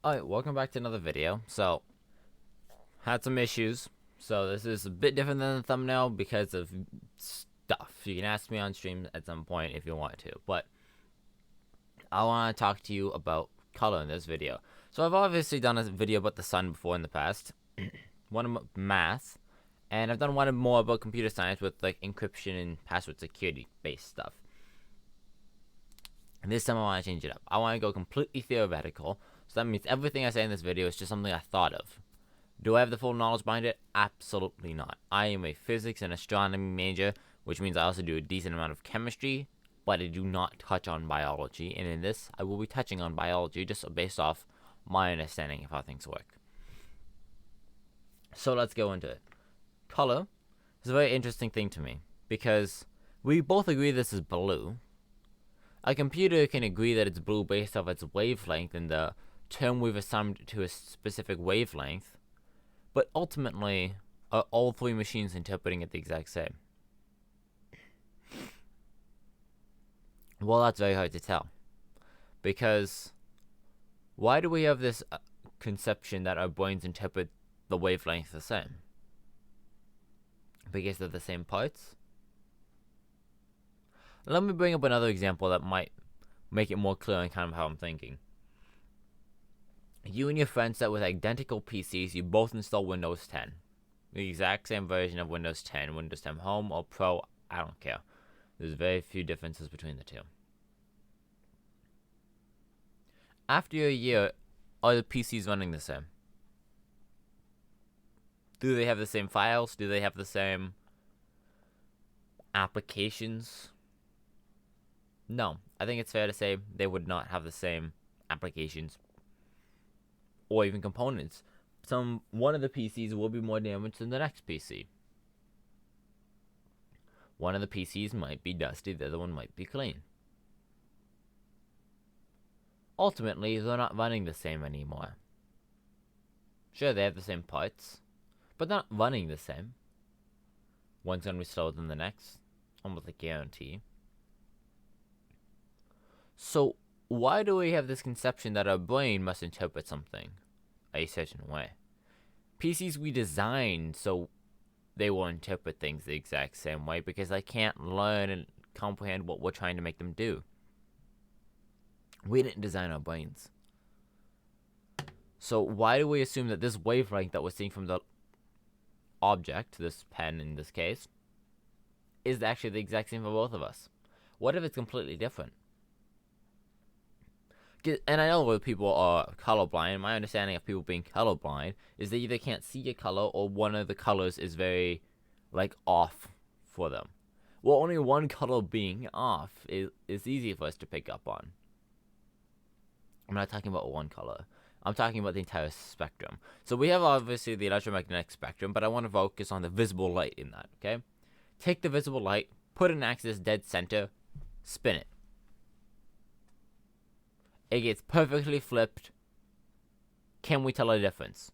Alright, welcome back to another video. So, had some issues. So this is a bit different than the thumbnail because of stuff. You can ask me on stream at some point if you want to. But I want to talk to you about color in this video. So I've obviously done a video about the sun before in the past. One about math. And I've done one more about computer science with like encryption and password security based stuff. And this time I want to change it up. I want to go completely theoretical. So that means everything I say in this video is just something I thought of. Do I have the full knowledge behind it? Absolutely not. I am a physics and astronomy major, which means I also do a decent amount of chemistry, but I do not touch on biology. And in this, I will be touching on biology just based off my understanding of how things work. So let's go into it. Color is a very interesting thing to me because we both agree this is blue. A computer can agree that it's blue based off its wavelength and the term we've assigned to a specific wavelength, but ultimately, are all three machines interpreting it the exact same? Well, that's very hard to tell. Because why do we have this conception that our brains interpret the wavelength the same? Because they're the same parts? Let me bring up another example that might make it more clear on kind of how I'm thinking. You and your friends set with identical PCs, you both install Windows 10. The exact same version of Windows 10, Windows 10 Home or Pro, I don't care. There's very few differences between the two. After a year, are the PCs running the same? Do they have the same files? Do they have the same applications? No, I think it's fair to say they would not have the same applications or even components. One of the PCs will be more damaged than the next PC. One of the PCs might be dusty, the other one might be clean. Ultimately, they're not running the same anymore. Sure, they have the same parts, but they're not running the same. One's going to be slower than the next, almost a guarantee. So, why do we have this conception that our brain must interpret something a certain way? PCs we designed so they will interpret things the exact same way because they can't learn and comprehend what we're trying to make them do. We didn't design our brains. So why do we assume that this wavelength that we're seeing from the object, this pen in this case, is actually the exact same for both of us? What if it's completely different? And I know where people are colorblind. My understanding of people being colorblind is they either can't see a color or one of the colors is very, off for them. Well, only one color being off is easy for us to pick up on. I'm not talking about one color. I'm talking about the entire spectrum. So we have obviously the electromagnetic spectrum, but I want to focus on the visible light in that, okay? Take the visible light, put an axis dead center, spin it. It gets perfectly flipped. Can we tell a difference?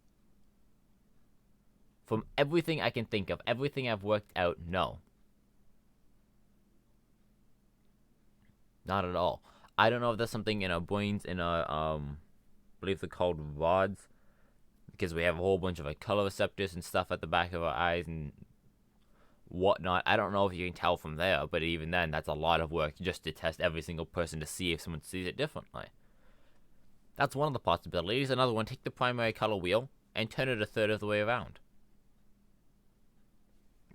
From everything I can think of, everything I've worked out, no. Not at all. I don't know if there's something in our brains, in our, I believe they're called rods, because we have a whole bunch of color receptors and stuff at the back of our eyes and whatnot. I don't know if you can tell from there, but even then, that's a lot of work just to test every single person to see if someone sees it differently. That's one of the possibilities. Another one, take the primary color wheel and turn it a third of the way around.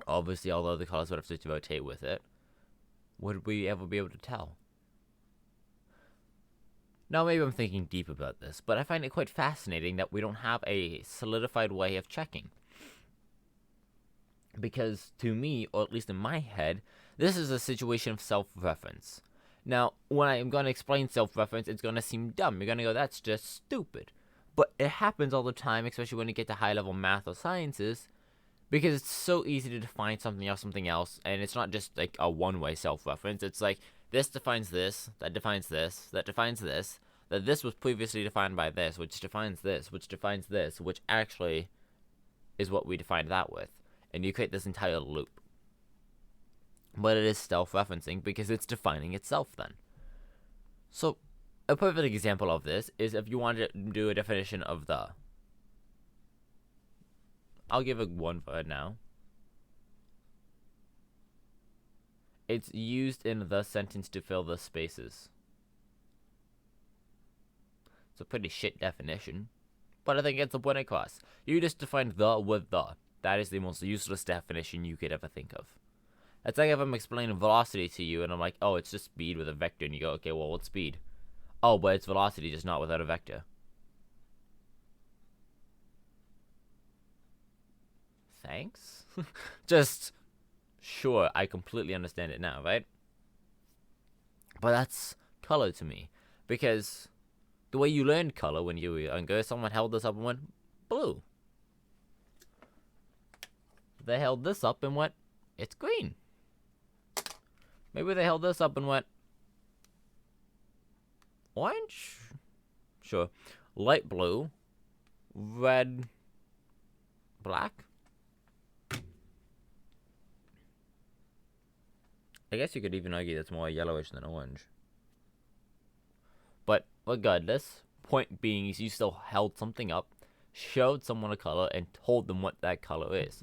Obviously, although the colors would have to rotate with it, would we ever be able to tell? Now, maybe I'm thinking deep about this, but I find it quite fascinating that we don't have a solidified way of checking. Because to me, or at least in my head, this is a situation of self-reference. Now, when I'm going to explain self-reference, it's going to seem dumb. You're going to go, that's just stupid. But it happens all the time, especially when you get to high-level math or sciences, because it's so easy to define something else, and it's not just like a one-way self-reference. It's like, this defines this, that defines this, that defines this, that this was previously defined by this, which defines this, which defines this, which actually is what we defined that with. And you create this entire loop. But it is self-referencing because it's defining itself then. So, A perfect example of this is if you wanted to do a definition of the. I'll give it one for it now. It's used in the sentence to fill the spaces. It's a pretty shit definition, but I think it's the point across. You just define the with the. That is the most useless definition you could ever think of. It's like if I'm explaining velocity to you and I'm like, oh, it's just speed with a vector, and you go, okay, well, what's speed? Oh, but it's velocity, just not without a vector. Thanks? Just, sure, I completely understand it now, right? But that's color to me. Because the way you learned color when you were younger, someone held this up and went, blue. They held this up and went, it's green. Maybe they held this up and went, orange? Sure. Light blue. Red. Black? I guess you could even argue that's more yellowish than orange. But regardless, point being is you still held something up, showed someone a color, and told them what that color is.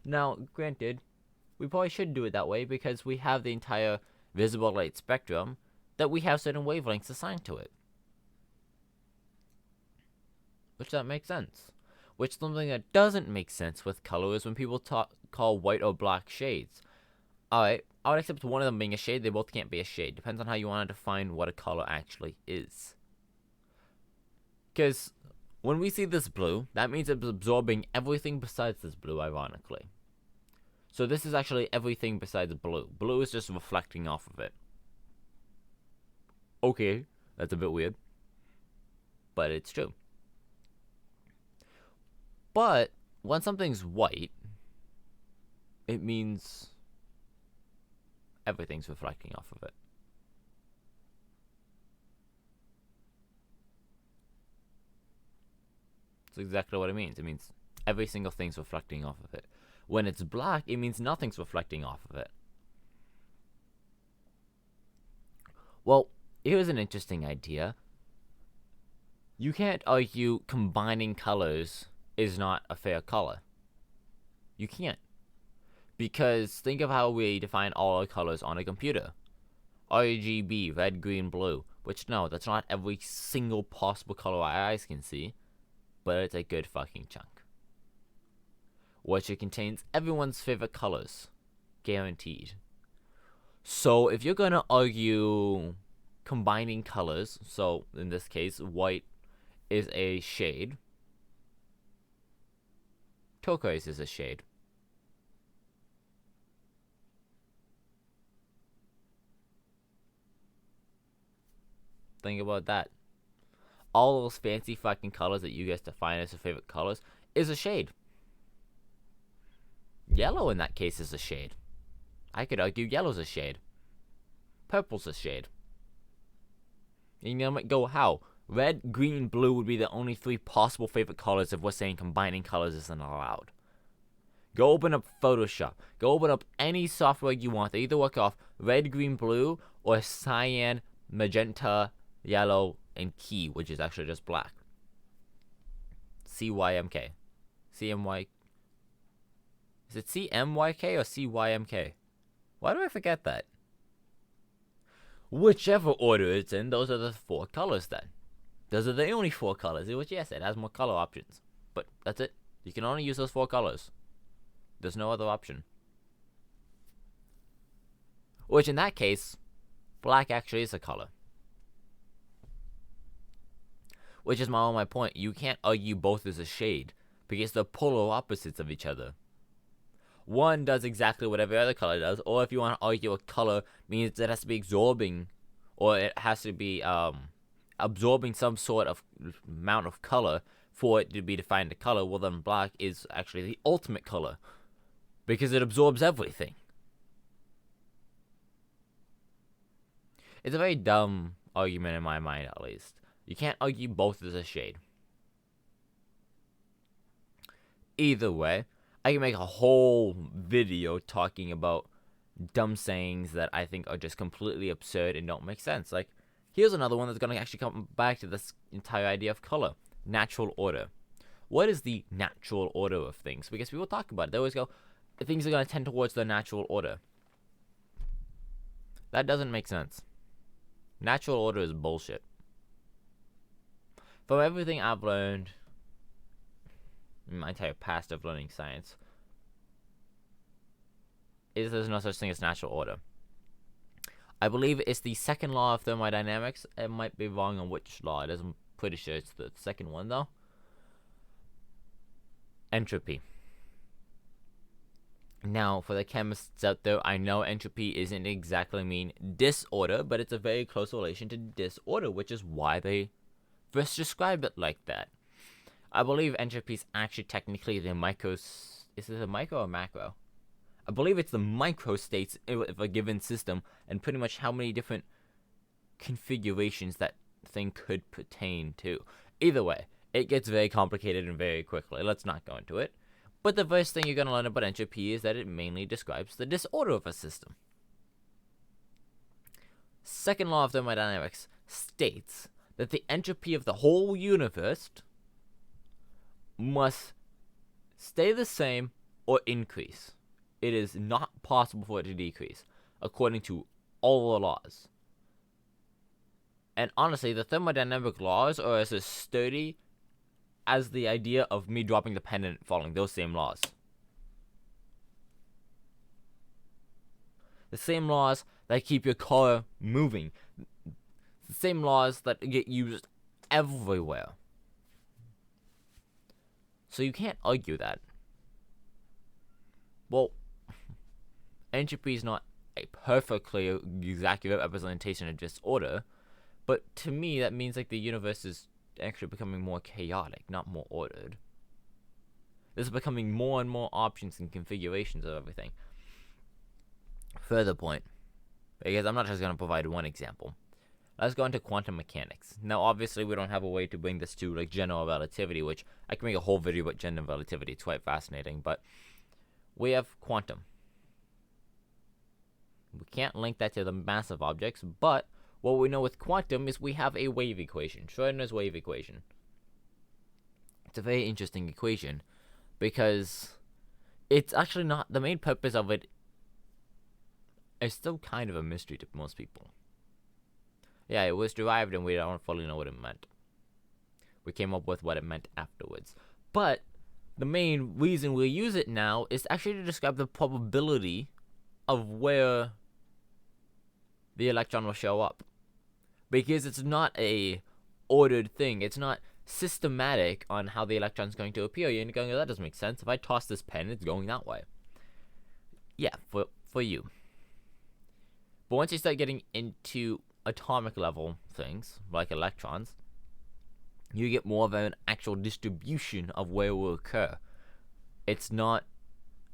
Now, granted, we probably should do it that way because we have the entire visible light spectrum that we have certain wavelengths assigned to it. Which that makes sense. Which something that doesn't make sense with color is when people call white or black shades. Alright, I would accept one of them being a shade, they both can't be a shade. Depends on how you want to define what a color actually is. Because when we see this blue, that means it's absorbing everything besides this blue, ironically. So this is actually everything besides blue. Blue is just reflecting off of it. Okay, that's a bit weird. But it's true. But when something's white, it means everything's reflecting off of it. That's exactly what it means. It means every single thing's reflecting off of it. When it's black, it means nothing's reflecting off of it. Well, here's an interesting idea. You can't argue combining colors is not a fair color. You can't. Because think of how we define all our colors on a computer. RGB, red, green, blue. Which, no, that's not every single possible color our eyes can see. But it's a good fucking chunk. Which it contains everyone's favorite colors. Guaranteed. So if you're going to argue combining colors, so in this case, white is a shade. Turquoise is a shade. Think about that. All those fancy fucking colors that you guys define as your favorite colors is a shade. Yellow in that case is a shade. I could argue yellow's a shade. Purple's a shade. And you might go, how? Red, green, blue would be the only three possible favorite colors if we're saying combining colors isn't allowed. Go open up Photoshop. Go open up any software you want. They either work off red, green, blue, or cyan, magenta, yellow, and key, which is actually just black. CYMK. CMY. Is it CMYK or CYMK? Why do I forget that? Whichever order it's in, those are the four colors then. Those are the only four colors, which yes, it has more color options. But that's it. You can only use those four colors. There's no other option. Which in that case, black actually is a color. Which is my point. You can't argue both as a shade, because they're polar opposites of each other. One does exactly what every other color does, or if you want to argue a color means it has to be absorbing, or it has to be absorbing some sort of amount of color for it to be defined a color, well then black is actually the ultimate color, because it absorbs everything. It's a very dumb argument in my mind, at least. You can't argue both as a shade. Either way, I can make a whole video talking about dumb sayings that I think are just completely absurd and don't make sense. Like, Here's another one that's going to actually come back to this entire idea of color. Natural order. What is the natural order of things? Because people talk about it. They always go, things are going to tend towards the natural order. That doesn't make sense. Natural order is bullshit. From everything I've learned in my entire past of learning science, is there's no such thing as natural order. I believe it's the second law of thermodynamics. It might be wrong on which law it is. I'm pretty sure it's the second one, though. Entropy. Now, for the chemists out there, I know entropy isn't exactly mean disorder, but it's a very close relation to disorder, which is why they first describe it like that. I believe entropy is actually technically the is it a micro or macro? I believe it's the micro states of a given system, and pretty much how many different configurations that thing could pertain to. Either way, it gets very complicated and very quickly. Let's not go into it. But the first thing you're going to learn about entropy is that it mainly describes the disorder of a system. Second law of thermodynamics states that the entropy of the whole universe must stay the same or increase. It is not possible for it to decrease, according to all the laws. And honestly, the thermodynamic laws are as sturdy as the idea of me dropping the pen and following those same laws. The same laws that keep your car moving. The same laws that get used everywhere. So you can't argue that. Well, entropy is not a perfectly accurate representation of disorder, but to me that means like the universe is actually becoming more chaotic, not more ordered. There's becoming more and more options and configurations of everything. Further point, because I'm not just going to provide one example. Let's go into quantum mechanics. Now, obviously, we don't have a way to bring this to like general relativity, which I can make a whole video about general relativity. It's quite fascinating, but we have quantum. We can't link that to the massive objects, but what we know with quantum is we have a wave equation, Schrödinger's wave equation. It's a very interesting equation because it's actually not, the main purpose of it is still kind of a mystery to most people. Yeah, it was derived and we don't fully know what it meant. We came up with what it meant afterwards. But the main reason we use it now is actually to describe the probability of where the electron will show up. Because it's not a ordered thing. It's not systematic on how the electron's going to appear. You're going, that doesn't make sense. If I toss this pen, it's going that way. Yeah, for you. But once you start getting into atomic level things, like electrons, you get more of an actual distribution of where it will occur. It's not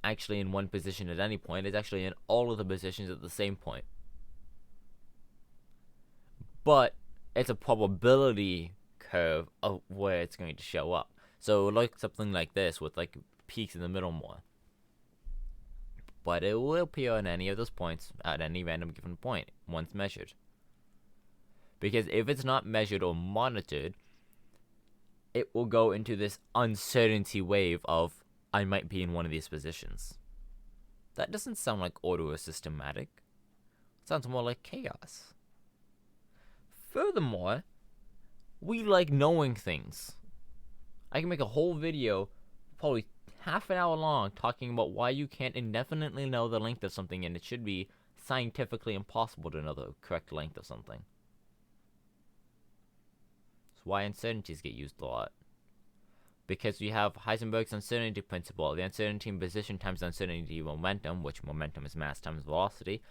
actually in one position at any point. It's actually in all of the positions at the same point. But it's a probability curve of where it's going to show up. So like something like this with like peaks in the middle more. But it will appear on any of those points at any random given point once measured. Because if it's not measured or monitored, it will go into this uncertainty wave of, I might be in one of these positions. That doesn't sound like order or systematic. It sounds more like chaos. Furthermore, we like knowing things. I can make a whole video, probably half an hour long, talking about why you can't indefinitely know the length of something, and it should be scientifically impossible to know the correct length of something. That's why uncertainties get used a lot. Because we have Heisenberg's uncertainty principle, the uncertainty in position times the uncertainty momentum, which momentum is mass times velocity,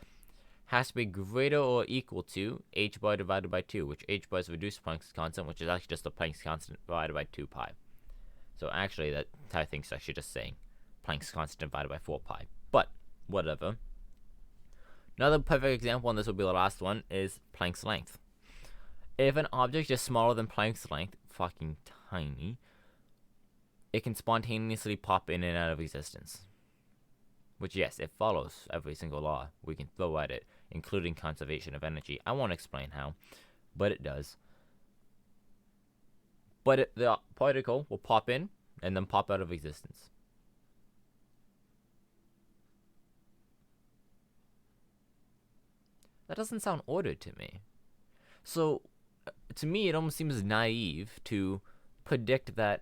has to be greater or equal to h bar divided by 2, which h bar is reduced Planck's constant, which is actually just the Planck's constant divided by 2 pi. So actually, that entire thing's actually just saying Planck's constant divided by 4 pi. But, whatever. Another perfect example, and this will be the last one, is Planck's length. If an object is smaller than Planck's length, fucking tiny, it can spontaneously pop in and out of existence. Which, yes, it follows every single law we can throw at it, including conservation of energy. I won't explain how, but it does. But the particle will pop in and then pop out of existence. That doesn't sound ordered to me. So, to me, it almost seems naive to predict that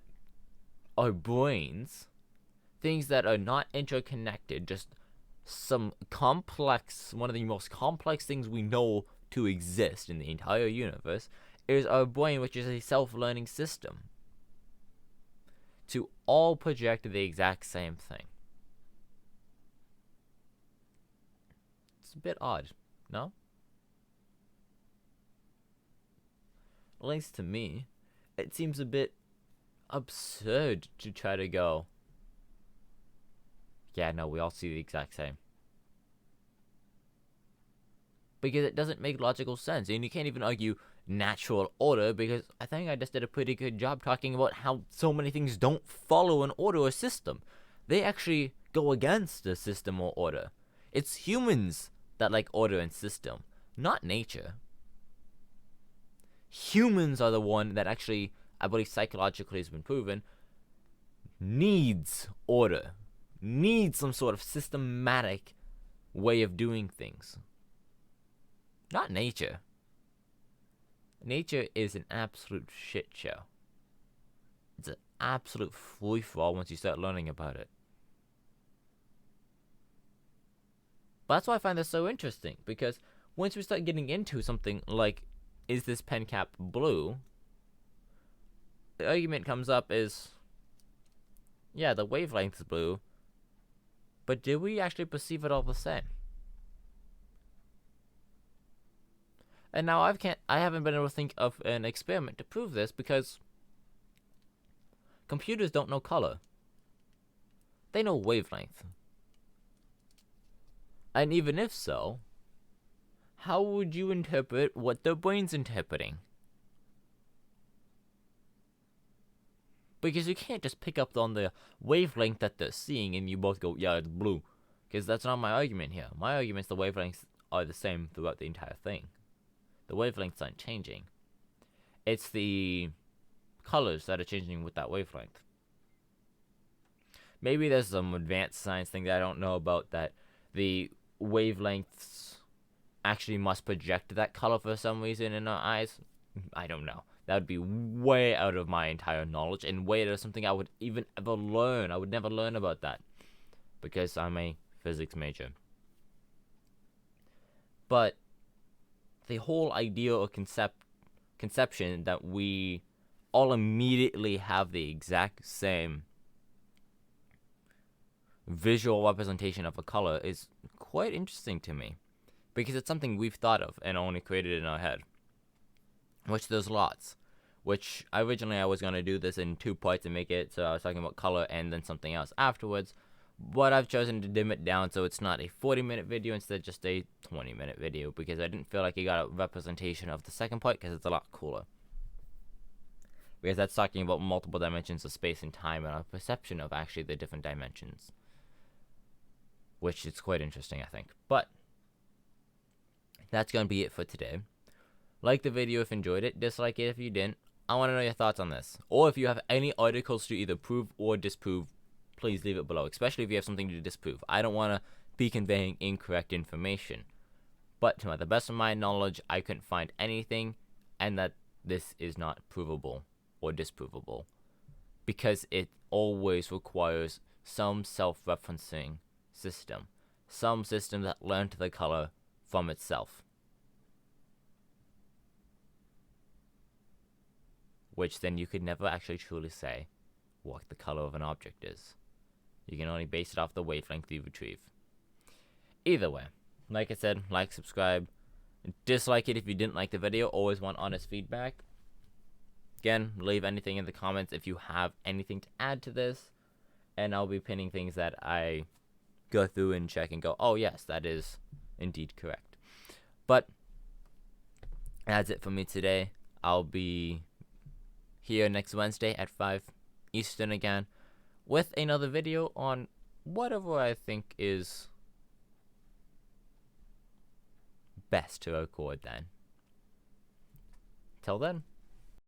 our brains, things that are not interconnected, just some complex, one of the most complex things we know to exist in the entire universe, is our brain, which is a self-learning system, to all project the exact same thing. It's a bit odd, no? At least to me, it seems a bit absurd to try to go, yeah, no, we all see the exact same. Because it doesn't make logical sense, and you can't even argue natural order, because I think I just did a pretty good job talking about how so many things don't follow an order or system. They actually go against the system or order. It's humans that like order and system, not nature. Humans are the one that actually, I believe psychologically has been proven, needs order, needs some sort of systematic way of doing things. Not nature. Nature is an absolute shit show. It's an absolute free-for-all once you start learning about it. But that's why I find this so interesting, because once we start getting into something like, is this pen cap blue? The argument comes up is, yeah, the wavelength is blue, but do we actually perceive it all the same? And now I haven't been able to think of an experiment to prove this, because computers don't know color. They know wavelength. And even if so, how would you interpret what their brain's interpreting? Because you can't just pick up on the wavelength that they're seeing and you both go, yeah, it's blue. Because that's not my argument here. My argument is the wavelengths are the same throughout the entire thing. The wavelengths aren't changing. It's the colors that are changing with that wavelength. Maybe there's some advanced science thing that I don't know about, that the wavelengths actually must project that color for some reason in our eyes. I don't know. That would be way out of my entire knowledge, and way out of something I would even ever learn. I would never learn about that, because I'm a physics major. But the whole idea or conception that we all immediately have the exact same visual representation of a color is quite interesting to me, because it's something we've thought of and only created in our head, which there's lots. Which originally I was going to do this in 2 parts and make it so I was talking about color and then something else afterwards, but I've chosen to dim it down so it's not a 40-minute video, instead just a 20-minute video, because I didn't feel like it got a representation of the second part, because it's a lot cooler. Because that's talking about multiple dimensions of space and time and our perception of actually the different dimensions, which is quite interesting, I think. But that's going to be it for today. Like the video if you enjoyed it, dislike it if you didn't. I want to know your thoughts on this. Or if you have any articles to either prove or disprove, please leave it below, especially if you have something to disprove. I don't want to be conveying incorrect information. But to the best of my knowledge, I couldn't find anything, and that this is not provable or disprovable, because it always requires some self-referencing system, some system that learned the color from itself, which then you could never actually truly say what the color of an object is. You can only base it off the wavelength you retrieve. Either way, like I said, like, subscribe, dislike it if you didn't like the video. Always want honest feedback. Again, leave anything in the comments if you have anything to add to this, and I'll be pinning things that I go through and check and go, oh yes, that is indeed correct. But that's it for me today. I'll be here next Wednesday at 5 Eastern again with another video on whatever I think is best to record then. Till then.